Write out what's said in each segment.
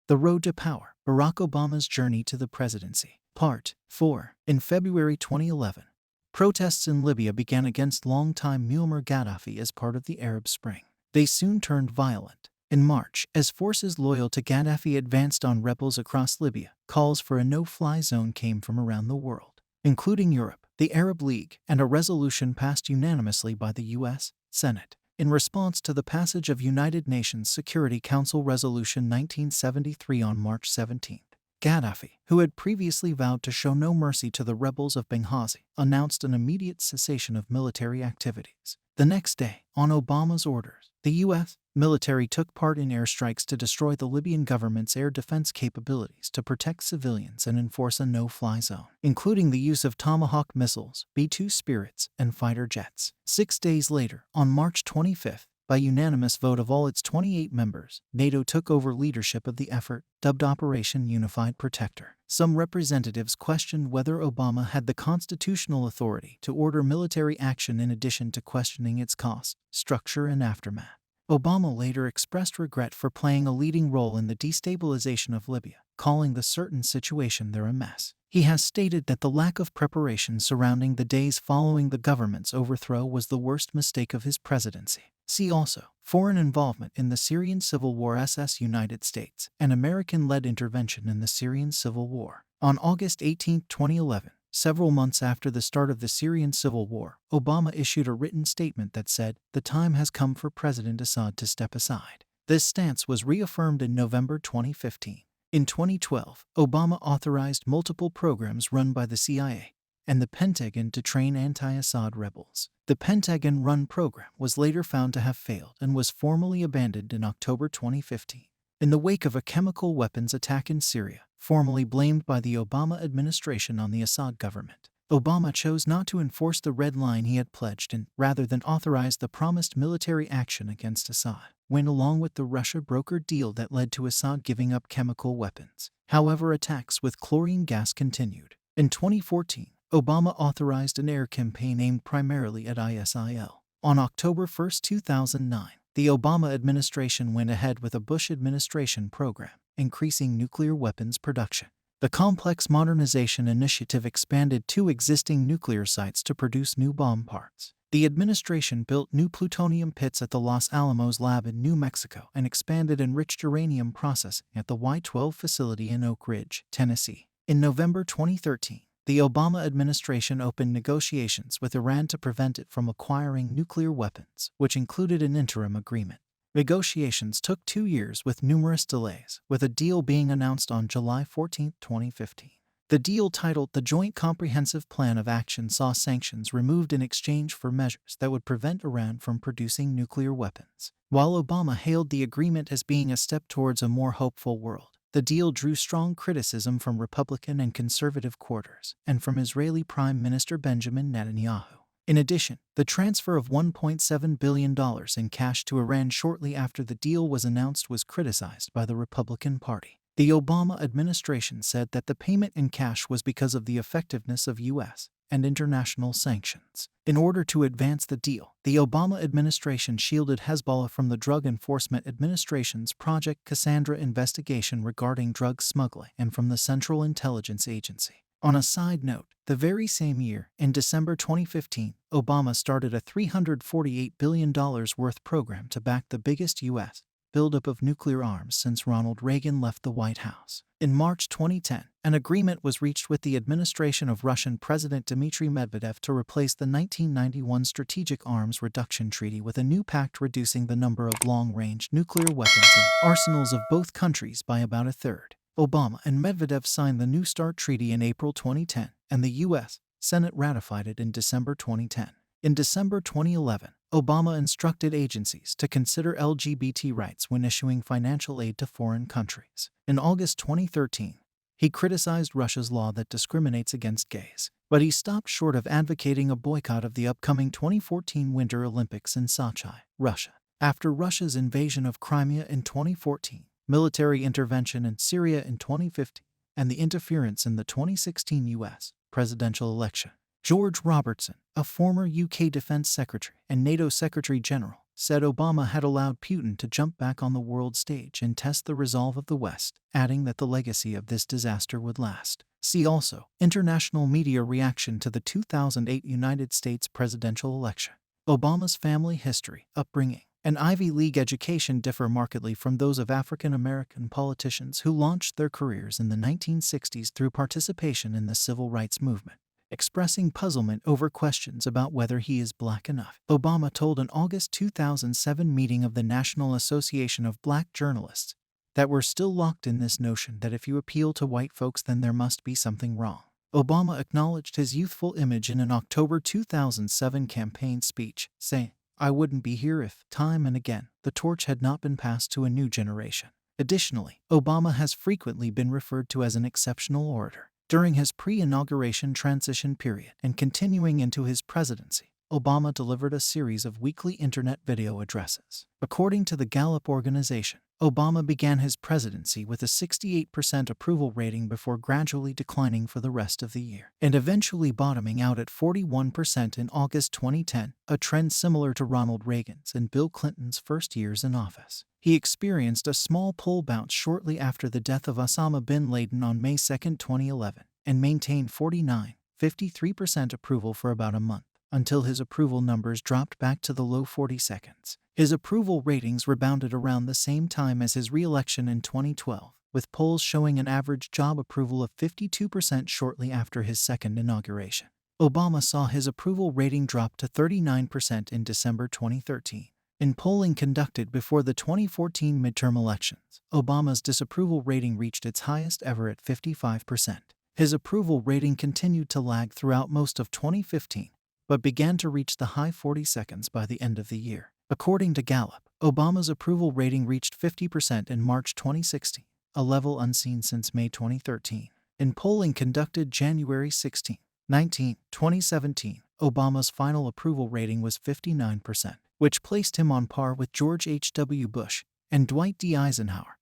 The Road to Power, Barack Obama's Journey to the Presidency. Part 4. In February 2011, protests in Libya began against longtime Muammar Gaddafi as part of the Arab Spring. They soon turned violent. In March, as forces loyal to Gaddafi advanced on rebels across Libya, calls for a no-fly zone came from around the world, including Europe, the Arab League, and a resolution passed unanimously by the U.S. Senate. In response to the passage of United Nations Security Council Resolution 1973 on March 17, Gaddafi, who had previously vowed to show no mercy to the rebels of Benghazi, announced an immediate cessation of military activities. The next day, on Obama's orders, the U.S. military took part in airstrikes to destroy the Libyan government's air defense capabilities to protect civilians and enforce a no-fly zone, including the use of Tomahawk missiles, B-2 Spirits, and fighter jets. 6 days later, on March 25, by unanimous vote of all its 28 members, NATO took over leadership of the effort, dubbed Operation Unified Protector. Some representatives questioned whether Obama had the constitutional authority to order military action in addition to questioning its cost, structure, and aftermath. Obama later expressed regret for playing a leading role in the destabilization of Libya, calling the certain situation there a mess. He has stated that the lack of preparation surrounding the days following the government's overthrow was the worst mistake of his presidency. See also, foreign involvement in the Syrian Civil War SS United States, and American-led intervention in the Syrian Civil War. On August 18, 2011, several months after the start of the Syrian Civil War, Obama issued a written statement that said, "The time has come for President Assad to step aside." This stance was reaffirmed in November 2015. In 2012, Obama authorized multiple programs run by the CIA and the Pentagon to train anti-Assad rebels. The Pentagon-run program was later found to have failed and was formally abandoned in October 2015. In the wake of a chemical weapons attack in Syria, formally blamed by the Obama administration on the Assad government, Obama chose not to enforce the red line he had pledged and, rather than authorize the promised military action against Assad, went along with the Russia-brokered deal that led to Assad giving up chemical weapons. However, attacks with chlorine gas continued. In 2014, Obama authorized an air campaign aimed primarily at ISIL. On October 1, 2009, the Obama administration went ahead with a Bush administration program, increasing nuclear weapons production. The Complex Modernization Initiative expanded 2 existing nuclear sites to produce new bomb parts. The administration built new plutonium pits at the Los Alamos lab in New Mexico and expanded enriched uranium processing at the Y-12 facility in Oak Ridge, Tennessee. In November 2013, the Obama administration opened negotiations with Iran to prevent it from acquiring nuclear weapons, which included an interim agreement. Negotiations took 2 years with numerous delays, with a deal being announced on July 14, 2015. The deal, titled the Joint Comprehensive Plan of Action, saw sanctions removed in exchange for measures that would prevent Iran from producing nuclear weapons. While Obama hailed the agreement as being a step towards a more hopeful world, the deal drew strong criticism from Republican and conservative quarters, and from Israeli Prime Minister Benjamin Netanyahu. In addition, the transfer of $1.7 billion in cash to Iran shortly after the deal was announced was criticized by the Republican Party. The Obama administration said that the payment in cash was because of the effectiveness of U.S. and international sanctions. In order to advance the deal, the Obama administration shielded Hezbollah from the Drug Enforcement Administration's Project Cassandra investigation regarding drug smuggling and from the Central Intelligence Agency. On a side note, the very same year, in December 2015, Obama started a $348 billion worth program to back the biggest U.S. buildup of nuclear arms since Ronald Reagan left the White House. In March 2010, an agreement was reached with the administration of Russian President Dmitry Medvedev to replace the 1991 Strategic Arms Reduction Treaty with a new pact reducing the number of long-range nuclear weapons in arsenals of both countries by about a third. Obama and Medvedev signed the New START Treaty in April 2010, and the U.S. Senate ratified it in December 2010. In December 2011, Obama instructed agencies to consider LGBT rights when issuing financial aid to foreign countries. In August 2013, he criticized Russia's law that discriminates against gays, but he stopped short of advocating a boycott of the upcoming 2014 Winter Olympics in Sochi, Russia. After Russia's invasion of Crimea in 2014, military intervention in Syria in 2015, and the interference in the 2016 U.S. presidential election, George Robertson, a former UK Defense Secretary and NATO Secretary General, said Obama had allowed Putin to jump back on the world stage and test the resolve of the West, adding that the legacy of this disaster would last. See also, international media reaction to the 2008 United States presidential election. Obama's family history, upbringing, and Ivy League education differ markedly from those of African American politicians who launched their careers in the 1960s through participation in the civil rights movement. Expressing puzzlement over questions about whether he is black enough, Obama told an August 2007 meeting of the National Association of Black Journalists that we're still locked in this notion that if you appeal to white folks then there must be something wrong. Obama acknowledged his youthful image in an October 2007 campaign speech, saying, "I wouldn't be here if, time and again, the torch had not been passed to a new generation." Additionally, Obama has frequently been referred to as an exceptional orator. During his pre-inauguration transition period and continuing into his presidency, Obama delivered a series of weekly internet video addresses. According to the Gallup organization, Obama began his presidency with a 68% approval rating before gradually declining for the rest of the year, and eventually bottoming out at 41% in August 2010, a trend similar to Ronald Reagan's and Bill Clinton's first years in office. He experienced a small poll bounce shortly after the death of Osama bin Laden on May 2, 2011, and maintained 53% approval for about a month, until his approval numbers dropped back to the low 40s. His approval ratings rebounded around the same time as his re-election in 2012, with polls showing an average job approval of 52% shortly after his second inauguration. Obama saw his approval rating drop to 39% in December 2013. In polling conducted before the 2014 midterm elections, Obama's disapproval rating reached its highest ever at 55%. His approval rating continued to lag throughout most of 2015, but began to reach the high 40s by the end of the year. According to Gallup, Obama's approval rating reached 50% in March 2016, a level unseen since May 2013. In polling conducted January 16, 19, 2017, Obama's final approval rating was 59%, which placed him on par with George H.W. Bush and Dwight D. Eisenhower,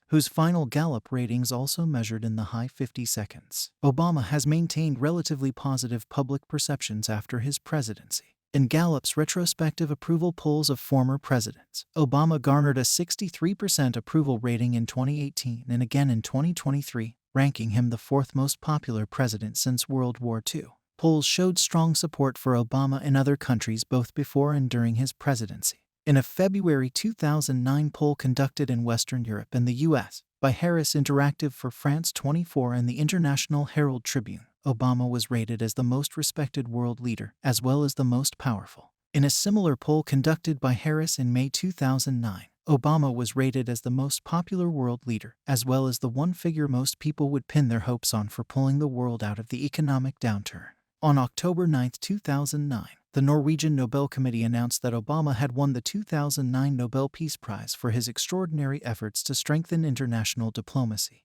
whose final Gallup ratings also measured in the high 50s. Obama has maintained relatively positive public perceptions after his presidency. In Gallup's retrospective approval polls of former presidents, Obama garnered a 63% approval rating in 2018 and again in 2023, ranking him the fourth most popular president since World War II. Polls showed strong support for Obama in other countries both before and during his presidency. In a February 2009 poll conducted in Western Europe and the U.S. by Harris Interactive for France 24 and the International Herald Tribune, Obama was rated as the most respected world leader as well as the most powerful. In a similar poll conducted by Harris in May 2009, Obama was rated as the most popular world leader as well as the one figure most people would pin their hopes on for pulling the world out of the economic downturn. On October 9, 2009, the Norwegian Nobel Committee announced that Obama had won the 2009 Nobel Peace Prize for his extraordinary efforts to strengthen international diplomacy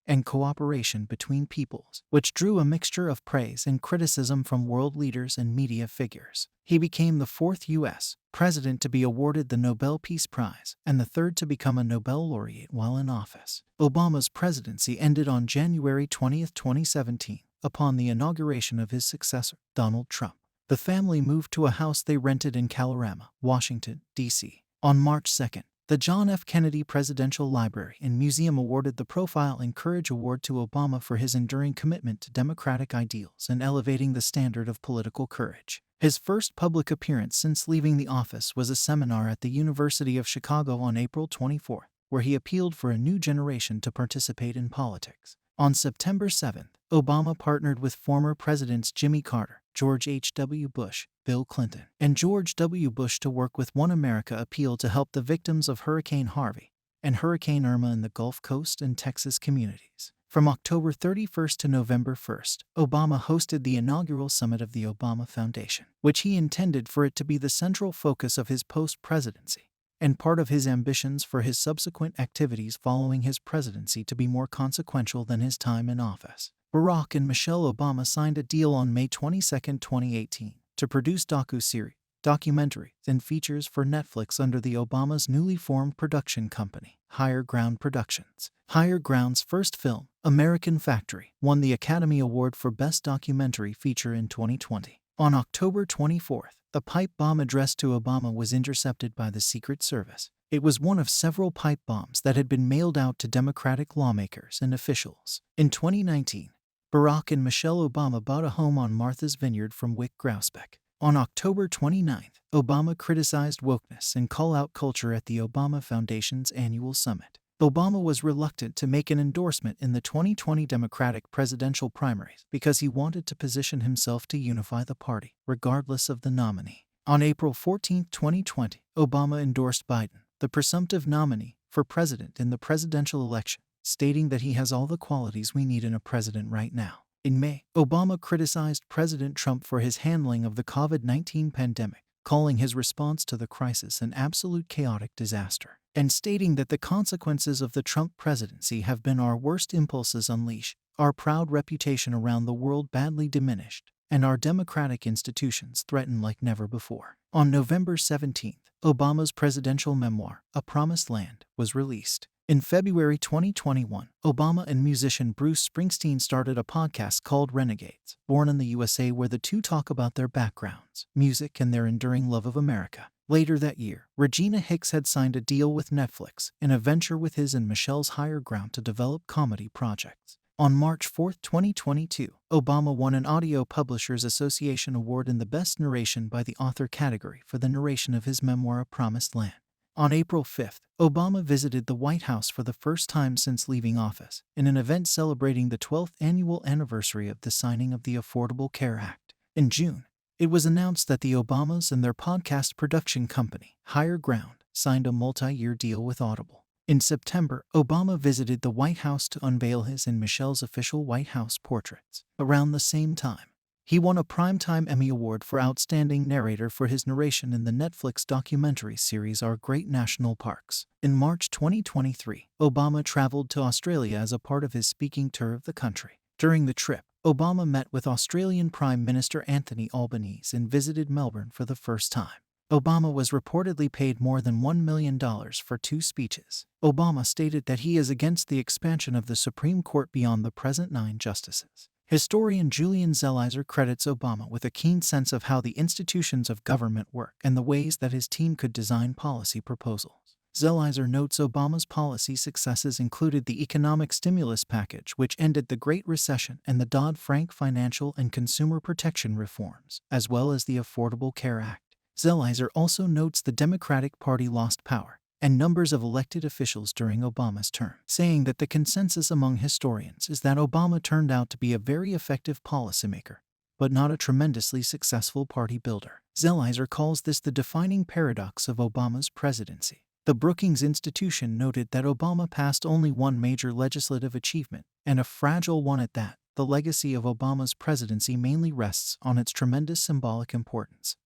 and cooperation between peoples, which drew a mixture of praise and criticism from world leaders and media figures. He became the fourth U.S. president to be awarded the Nobel Peace Prize and the third to become a Nobel laureate while in office. Obama's presidency ended on January 20, 2017, upon the inauguration of his successor, Donald Trump. The family moved to a house they rented in Kalorama, Washington, D.C. On March 2, the John F. Kennedy Presidential Library and Museum awarded the Profile and Courage Award to Obama for his enduring commitment to democratic ideals and elevating the standard of political courage. His first public appearance since leaving the office was a seminar at the University of Chicago on April 24, where he appealed for a new generation to participate in politics. On September 7, Obama partnered with former presidents Jimmy Carter, George H.W. Bush, Bill Clinton, and George W. Bush to work with One America Appeal to help the victims of Hurricane Harvey and Hurricane Irma in the Gulf Coast and Texas communities. From October 31 to November 1, Obama hosted the inaugural summit of the Obama Foundation, which he intended for it to be the central focus of his post-presidency and part of his ambitions for his subsequent activities following his presidency to be more consequential than his time in office. Barack and Michelle Obama signed a deal on May 22, 2018, to produce docu-series, documentaries, and features for Netflix under the Obama's newly formed production company, Higher Ground Productions. Higher Ground's first film, American Factory, won the Academy Award for Best Documentary Feature in 2020. On October 24th, a pipe bomb addressed to Obama was intercepted by the Secret Service. It was one of several pipe bombs that had been mailed out to Democratic lawmakers and officials. In 2019, Barack and Michelle Obama bought a home on Martha's Vineyard from Wyc Grousbeck. On October 29th, Obama criticized wokeness and call-out culture at the Obama Foundation's annual summit. Obama was reluctant to make an endorsement in the 2020 Democratic presidential primaries because he wanted to position himself to unify the party, regardless of the nominee. On April 14, 2020, Obama endorsed Biden, the presumptive nominee, for president in the presidential election, stating that he has all the qualities we need in a president right now. In May, Obama criticized President Trump for his handling of the COVID-19 pandemic, calling his response to the crisis an absolute chaotic disaster, and stating that the consequences of the Trump presidency have been our worst impulses unleashed, our proud reputation around the world badly diminished, and our democratic institutions threatened like never before. On November 17th, Obama's presidential memoir, A Promised Land, was released. In February 2021, Obama and musician Bruce Springsteen started a podcast called Renegades, Born in the USA, where the two talk about their backgrounds, music, and their enduring love of America. Later that year, Regina Hicks had signed a deal with Netflix, in a venture with his and Michelle's Higher Ground to develop comedy projects. On March 4, 2022, Obama won an Audio Publishers Association Award in the Best Narration by the Author category for the narration of his memoir A Promised Land. On April 5th, Obama visited the White House for the first time since leaving office, in an event celebrating the 12th annual anniversary of the signing of the Affordable Care Act. In June, it was announced that the Obamas and their podcast production company, Higher Ground, signed a multi-year deal with Audible. In September, Obama visited the White House to unveil his and Michelle's official White House portraits. Around the same time, he won a Primetime Emmy Award for Outstanding Narrator for his narration in the Netflix documentary series Our Great National Parks. In March 2023, Obama traveled to Australia as a part of his speaking tour of the country. During the trip, Obama met with Australian Prime Minister Anthony Albanese and visited Melbourne for the first time. Obama was reportedly paid more than $1 million for 2 speeches. Obama stated that he is against the expansion of the Supreme Court beyond the present 9 justices. Historian Julian Zelizer credits Obama with a keen sense of how the institutions of government work and the ways that his team could design policy proposals. Zelizer notes Obama's policy successes included the economic stimulus package, which ended the Great Recession, and the Dodd-Frank financial and consumer protection reforms, as well as the Affordable Care Act. Zelizer also notes the Democratic Party lost power and numbers of elected officials during Obama's term, saying that the consensus among historians is that Obama turned out to be a very effective policymaker, but not a tremendously successful party builder. Zelizer calls this the defining paradox of Obama's presidency. The Brookings Institution noted that Obama passed only one major legislative achievement, and a fragile one at that. The legacy of Obama's presidency mainly rests on its tremendous symbolic importance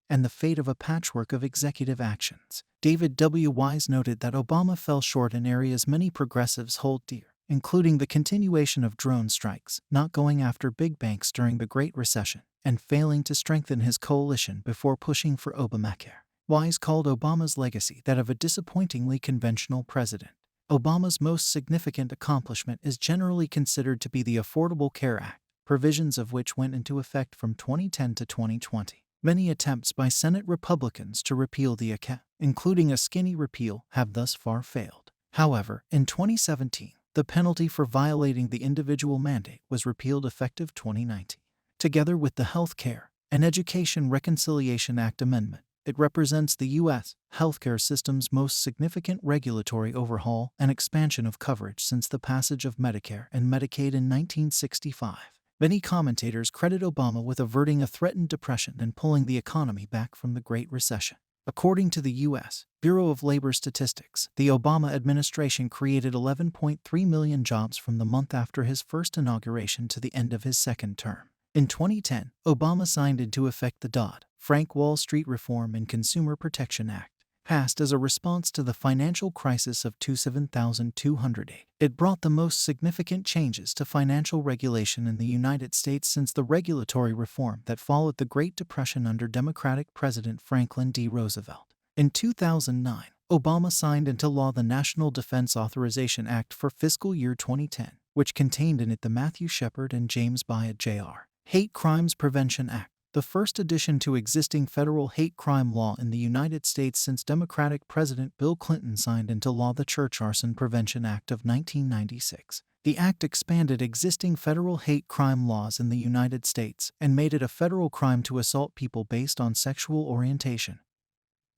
and the fate of a patchwork of executive actions. David W. Wise noted that Obama fell short in areas many progressives hold dear, including the continuation of drone strikes, not going after big banks during the Great Recession, and failing to strengthen his coalition before pushing for Obamacare. Wise called Obama's legacy that of a disappointingly conventional president. Obama's most significant accomplishment is generally considered to be the Affordable Care Act, provisions of which went into effect from 2010 to 2020. Many attempts by Senate Republicans to repeal the ACA, including a skinny repeal, have thus far failed. However, in 2017, the penalty for violating the individual mandate was repealed effective 2019. Together with the Health Care and Education Reconciliation Act amendment, it represents the U.S. healthcare system's most significant regulatory overhaul and expansion of coverage since the passage of Medicare and Medicaid in 1965. Many commentators credit Obama with averting a threatened depression and pulling the economy back from the Great Recession. According to the U.S. Bureau of Labor Statistics, the Obama administration created 11.3 million jobs from the month after his first inauguration to the end of his second term. In 2010, Obama signed into effect the Dodd-Frank Wall Street Reform and Consumer Protection Act, passed as a response to the financial crisis of 2007-2008. It brought the most significant changes to financial regulation in the United States since the regulatory reform that followed the Great Depression under Democratic President Franklin D. Roosevelt. In 2009, Obama signed into law the National Defense Authorization Act for fiscal year 2010, which contained in it the Matthew Shepard and James Byatt Jr. Hate Crimes Prevention Act, the first addition to existing federal hate crime law in the United States since Democratic President Bill Clinton signed into law the Church Arson Prevention Act of 1996. The act expanded existing federal hate crime laws in the United States and made it a federal crime to assault people based on sexual orientation,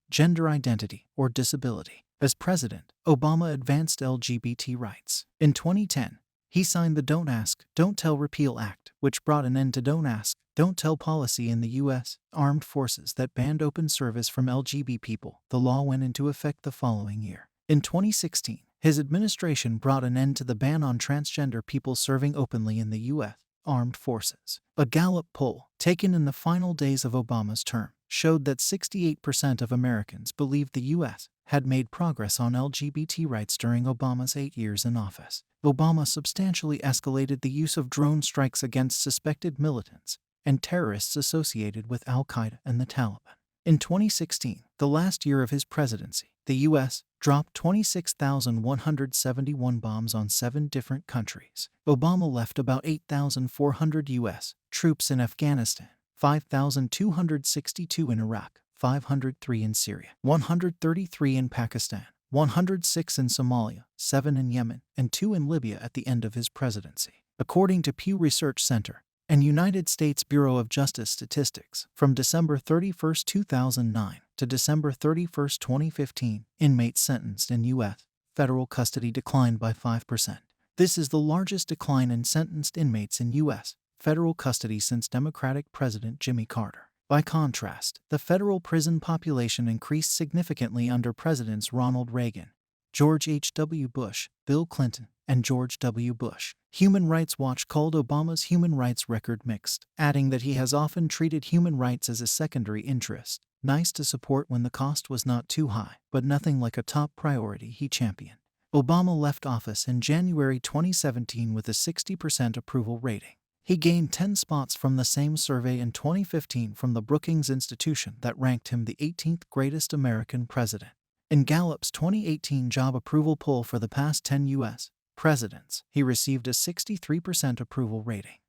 gender identity, or disability. As president, Obama advanced LGBT rights. In 2010, he signed the Don't Ask, Don't Tell Repeal Act, which brought an end to Don't Ask, Don't Tell policy in the U.S. Armed Forces that banned open service from LGBT people. The law went into effect the following year. In 2016, his administration brought an end to the ban on transgender people serving openly in the U.S. Armed Forces. A Gallup poll, taken in the final days of Obama's term, showed that 68% of Americans believed the U.S. had made progress on LGBT rights during Obama's 8 years in office. Obama substantially escalated the use of drone strikes against suspected militants and terrorists associated with al-Qaeda and the Taliban. In 2016, the last year of his presidency, the U.S. dropped 26,171 bombs on 7 different countries. Obama left about 8,400 U.S. troops in Afghanistan, 5,262 in Iraq, 503 in Syria, 133 in Pakistan, 106 in Somalia, 7 in Yemen, and 2 in Libya at the end of his presidency. According to Pew Research Center and United States Bureau of Justice statistics, from December 31, 2009 to December 31, 2015, inmates sentenced in U.S. federal custody declined by 5%. This is the largest decline in sentenced inmates in U.S. federal custody since Democratic President Jimmy Carter. By contrast, the federal prison population increased significantly under Presidents Ronald Reagan, George H.W. Bush, Bill Clinton, and George W. Bush. Human Rights Watch called Obama's human rights record mixed, adding that he has often treated human rights as a secondary interest, nice to support when the cost was not too high, but nothing like a top priority he championed. Obama left office in January 2017 with a 60% approval rating. He gained 10 spots from the same survey in 2015 from the Brookings Institution that ranked him the 18th greatest American president. In Gallup's 2018 job approval poll for the past 10 U.S. presidents, he received a 63% approval rating.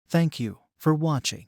Thank you for watching.